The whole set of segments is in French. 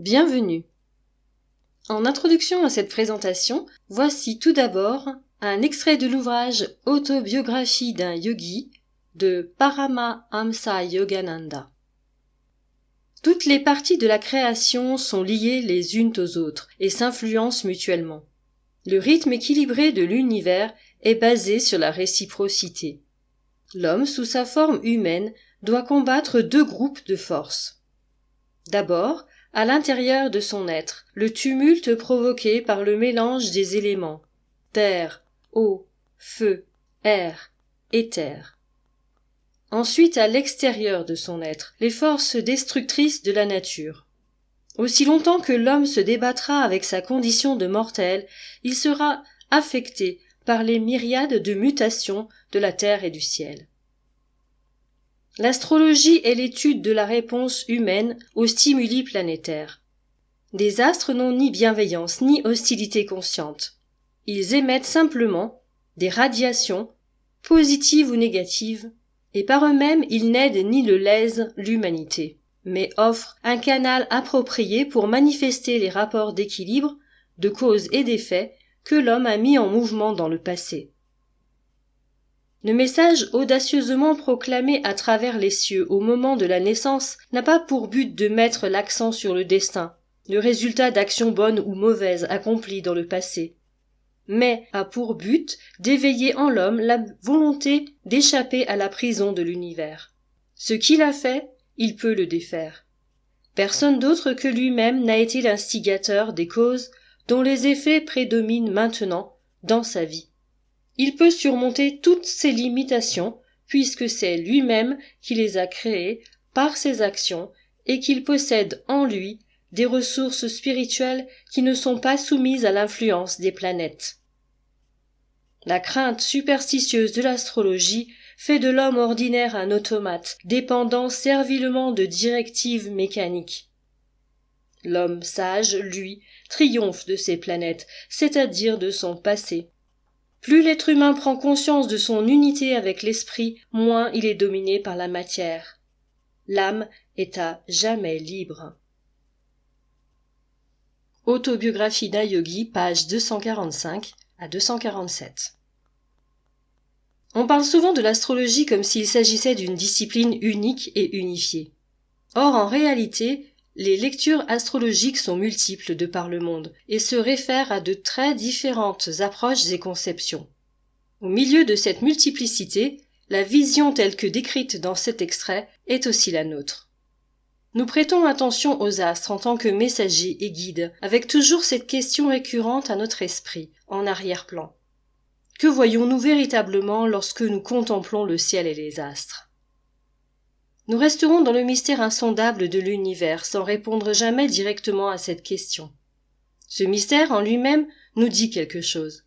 Bienvenue. En introduction à cette présentation, voici tout d'abord un extrait de l'ouvrage Autobiographie d'un yogi de Paramahamsa Yogananda. Toutes les parties de la création sont liées les unes aux autres et s'influencent mutuellement. Le rythme équilibré de l'univers est basé sur la réciprocité. L'homme, sous sa forme humaine, doit combattre deux groupes de forces. D'abord, à l'intérieur de son être, le tumulte provoqué par le mélange des éléments terre, eau, feu, air, éther. Ensuite, à l'extérieur de son être, les forces destructrices de la nature. Aussi longtemps que l'homme se débattra avec sa condition de mortel, il sera affecté par les myriades de mutations de la terre et du ciel. L'astrologie est l'étude de la réponse humaine aux stimuli planétaires. Les astres n'ont ni bienveillance ni hostilité consciente. Ils émettent simplement des radiations, positives ou négatives, et par eux-mêmes ils n'aident ni ne lèsent l'humanité, mais offrent un canal approprié pour manifester les rapports d'équilibre, de cause et d'effet que l'homme a mis en mouvement dans le passé. Le message audacieusement proclamé à travers les cieux au moment de la naissance n'a pas pour but de mettre l'accent sur le destin, le résultat d'actions bonnes ou mauvaises accomplies dans le passé, mais a pour but d'éveiller en l'homme la volonté d'échapper à la prison de l'univers. Ce qu'il a fait, il peut le défaire. Personne d'autre que lui-même n'a été l'instigateur des causes dont les effets prédominent maintenant dans sa vie. Il peut surmonter toutes ses limitations puisque c'est lui-même qui les a créées par ses actions et qu'il possède en lui des ressources spirituelles qui ne sont pas soumises à l'influence des planètes. La crainte superstitieuse de l'astrologie fait de l'homme ordinaire un automate, dépendant servilement de directives mécaniques. L'homme sage, lui, triomphe de ses planètes, c'est-à-dire de son passé. Plus l'être humain prend conscience de son unité avec l'esprit, moins il est dominé par la matière. L'âme est à jamais libre. Autobiographie d'un yogi, pages 245 à 247. On parle souvent de l'astrologie comme s'il s'agissait d'une discipline unique et unifiée. Or, en réalité, les lectures astrologiques sont multiples de par le monde et se réfèrent à de très différentes approches et conceptions. Au milieu de cette multiplicité, la vision telle que décrite dans cet extrait est aussi la nôtre. Nous prêtons attention aux astres en tant que messagers et guides, avec toujours cette question récurrente à notre esprit, en arrière-plan. Que voyons-nous véritablement lorsque nous contemplons le ciel et les astres ? Nous resterons dans le mystère insondable de l'univers sans répondre jamais directement à cette question. Ce mystère en lui-même nous dit quelque chose.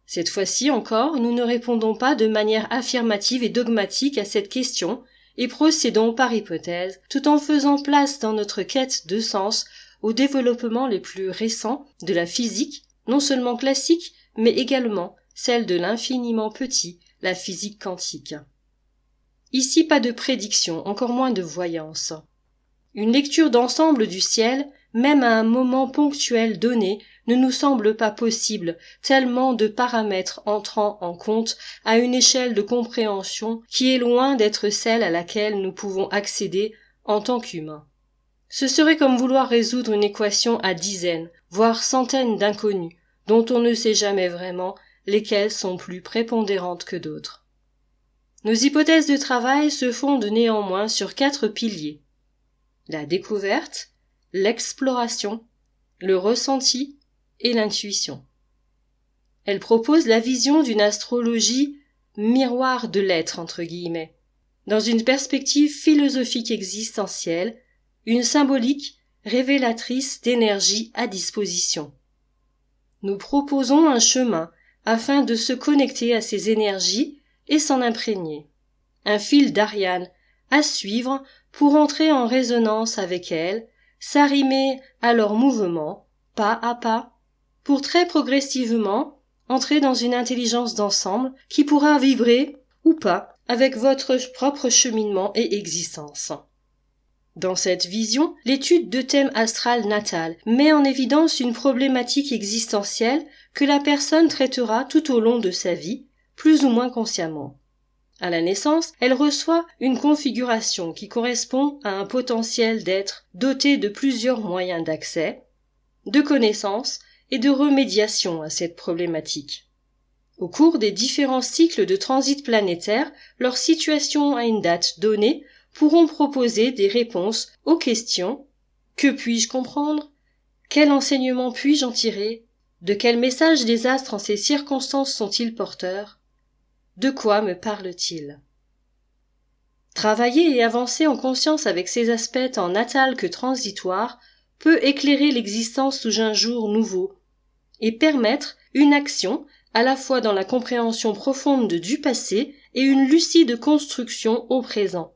Cette fois-ci encore, nous ne répondons pas de manière affirmative et dogmatique à cette question et procédons par hypothèse, tout en faisant place dans notre quête de sens aux développements les plus récents de la physique, non seulement classique, mais également celle de l'infiniment petit, la physique quantique. Ici, pas de prédiction, encore moins de voyance. Une lecture d'ensemble du ciel, même à un moment ponctuel donné, ne nous semble pas possible, tellement de paramètres entrant en compte à une échelle de compréhension qui est loin d'être celle à laquelle nous pouvons accéder en tant qu'humains. Ce serait comme vouloir résoudre une équation à dizaines, voire centaines d'inconnus, dont on ne sait jamais vraiment lesquelles sont plus prépondérantes que d'autres. Nos hypothèses de travail se fondent néanmoins sur 4 piliers. La découverte, l'exploration, le ressenti et l'intuition. Elles proposent la vision d'une astrologie « miroir de l'être » entre guillemets, dans une perspective philosophique existentielle, une symbolique révélatrice d'énergie à disposition. Nous proposons un chemin afin de se connecter à ces énergies et s'en imprégner. Un fil d'Ariane à suivre pour entrer en résonance avec elles, s'arrimer à leurs mouvements, pas à pas, pour très progressivement entrer dans une intelligence d'ensemble qui pourra vibrer ou pas avec votre propre cheminement et existence. Dans cette vision, l'étude de thème astral natal met en évidence une problématique existentielle que la personne traitera tout au long de sa vie, plus ou moins consciemment. À la naissance, elle reçoit une configuration qui correspond à un potentiel d'être doté de plusieurs moyens d'accès, de connaissance et de remédiation à cette problématique. Au cours des différents cycles de transit planétaire, leur situation à une date donnée pourront proposer des réponses aux questions « Que puis-je comprendre ? Quel enseignement puis-je en tirer ? De quel message les astres en ces circonstances sont-ils porteurs ? De quoi me parle-t-il » Travailler et avancer en conscience avec ces aspects tant natals que transitoires peut éclairer l'existence sous un jour nouveau et permettre une action à la fois dans la compréhension profonde du passé et une lucide construction au présent.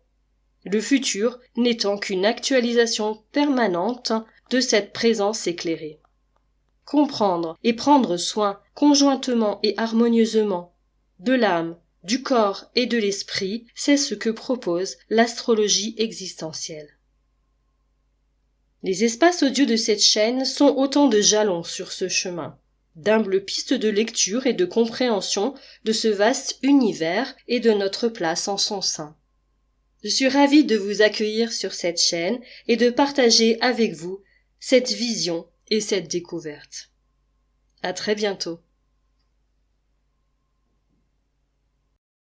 Le futur n'étant qu'une actualisation permanente de cette présence éclairée. Comprendre et prendre soin conjointement et harmonieusement de l'âme, du corps et de l'esprit, c'est ce que propose l'astrologie existentielle. Les espaces audio de cette chaîne sont autant de jalons sur ce chemin, d'humbles pistes de lecture et de compréhension de ce vaste univers et de notre place en son sein. Je suis ravie de vous accueillir sur cette chaîne et de partager avec vous cette vision et cette découverte. À très bientôt.